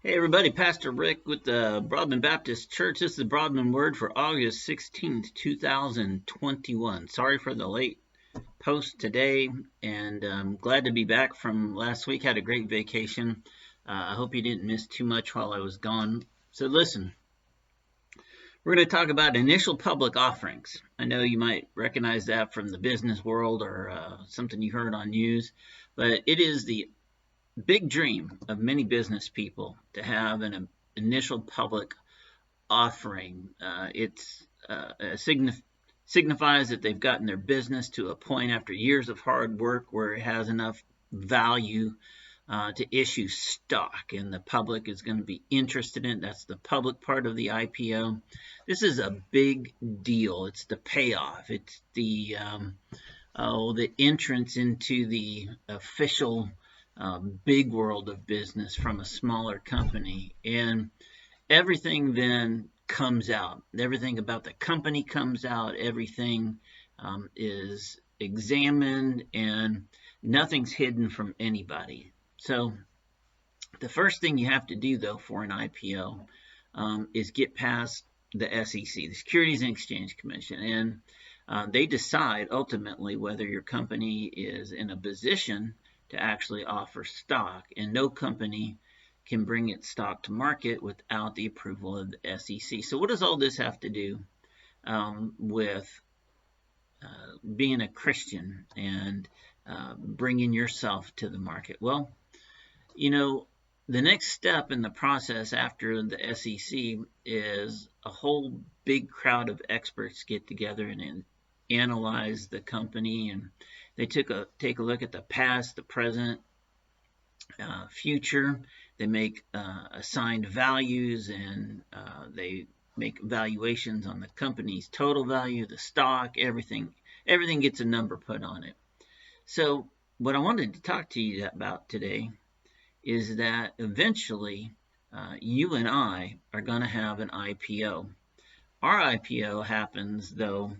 Hey everybody, Pastor Rick with the Broadman Baptist Church. This is the Broadman Word for August 16th, 2021. Sorry for the late post today, and I'm glad to be back from last week. Had a great vacation. I hope you didn't miss too much while I was gone. So listen, we're going to talk about initial public offerings. I know you might recognize that from the business world or something you heard on news, but it is the big dream of many business people to have an initial public offering. Signifies that they've gotten their business to a point after years of hard work where it has enough value to issue stock, and the public is going to be interested in it. That's the public part of the IPO. This is a big deal. It's the payoff. It's the entrance into the official big world of business from a smaller company, and everything then comes out. Everything about the company comes out. Everything is examined, and nothing's hidden from anybody. So the first thing you have to do, though, for an IPO is get past the SEC, the Securities and Exchange Commission, and they decide ultimately whether your company is in a position to actually offer stock, and no company can bring its stock to market without the approval of the SEC. So what does all this have to do with being a Christian and bringing yourself to the market? Well, you know, the next step in the process after the SEC is a whole big crowd of experts get together and analyze the company, and they take a look at the past, the present, future. They make assigned values, and they make valuations on the company's total value, the stock, everything. Everything gets a number put on it. So what I wanted to talk to you about today is that eventually you and I are going to have an IPO. Our IPO happens, though,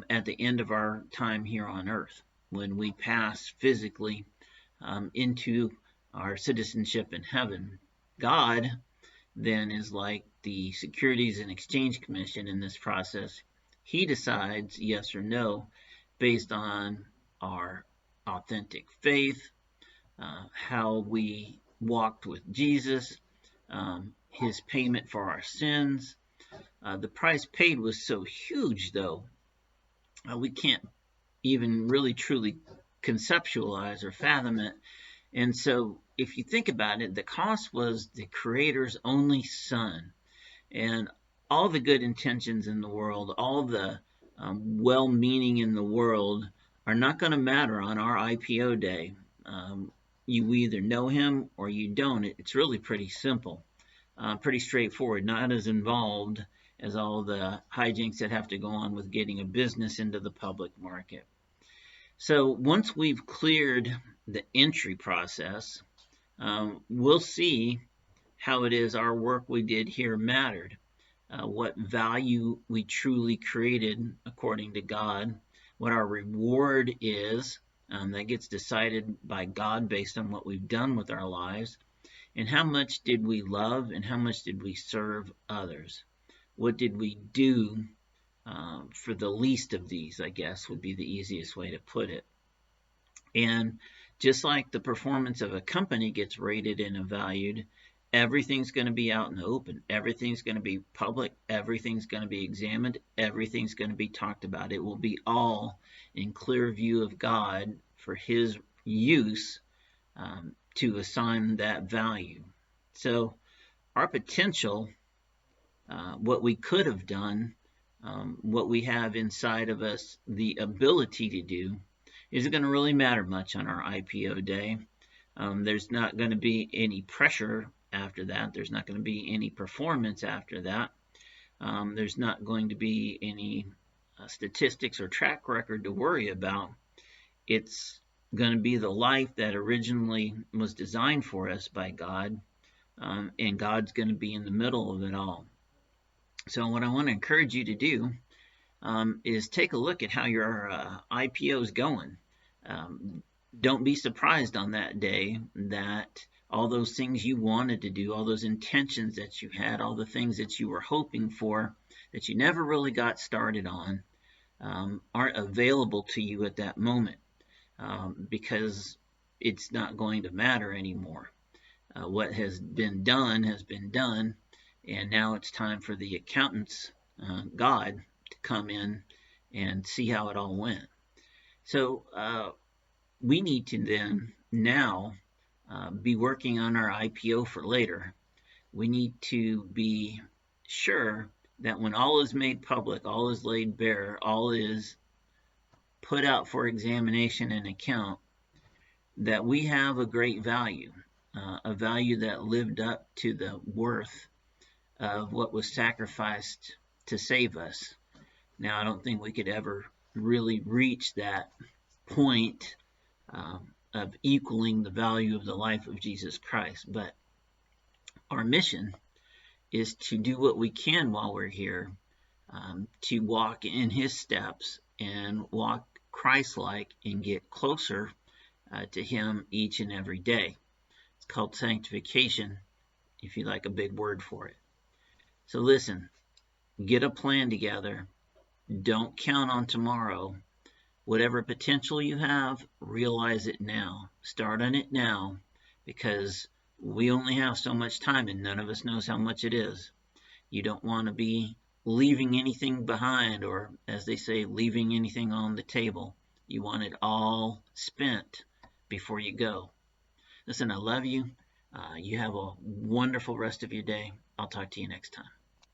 at the end of our time here on earth, when we pass physically into our citizenship in heaven. God then is like the Securities and Exchange Commission in this process. He decides yes or no based on our authentic faith, how we walked with Jesus, his payment for our sins. The price paid was so huge, though, we can't even really truly conceptualize or fathom it. And so if you think about it, the cost was the Creator's only Son. And all the good intentions in the world, all the well-meaning in the world are not going to matter on our IPO day. You either know him or you don't. It's really pretty simple, pretty straightforward, not as involved as all the hijinks that have to go on with getting a business into the public market. So once we've cleared the entry process, we'll see how it is our work we did here mattered, what value we truly created according to God, what our reward is, that gets decided by God based on what we've done with our lives, and how much did we love and how much did we serve others. What did we do for the least of these, I guess, would be the easiest way to put it. And just like the performance of a company gets rated and evaluated, everything's going to be out in the open. Everything's going to be public. Everything's going to be examined. Everything's going to be talked about. It will be all in clear view of God for his use to assign that value. So our potential, what we could have done, what we have inside of us, the ability to do, isn't going to really matter much on our IPO day. There's not going to be any pressure after that. There's not going to be any performance after that. There's not going to be any statistics or track record to worry about. It's going to be the life that originally was designed for us by God, and God's going to be in the middle of it all. So what I want to encourage you to do is take a look at how your IPO is going. Don't be surprised on that day that all those things you wanted to do, all those intentions that you had, all the things that you were hoping for that you never really got started on, aren't available to you at that moment, because it's not going to matter anymore. What has been done, and now it's time for the accountants, God, to come in and see how it all went. So we need to then now be working on our IPO for later. We need to be sure that when all is made public, all is laid bare, all is put out for examination and account, that we have a great value, a value that lived up to the worth of what was sacrificed to save us. Now, I don't think we could ever really reach that point of equaling the value of the life of Jesus Christ, but our mission is to do what we can while we're here, to walk in his steps and walk Christ-like and get closer to him each and every day. It's called sanctification, if you like a big word for it. So listen, get a plan together. Don't count on tomorrow. Whatever potential you have, realize it now. Start on it now, because we only have so much time and none of us knows how much it is. You don't want to be leaving anything behind, or as they say, leaving anything on the table. You want it all spent before you go. Listen, I love you. You have a wonderful rest of your day. I'll talk to you next time.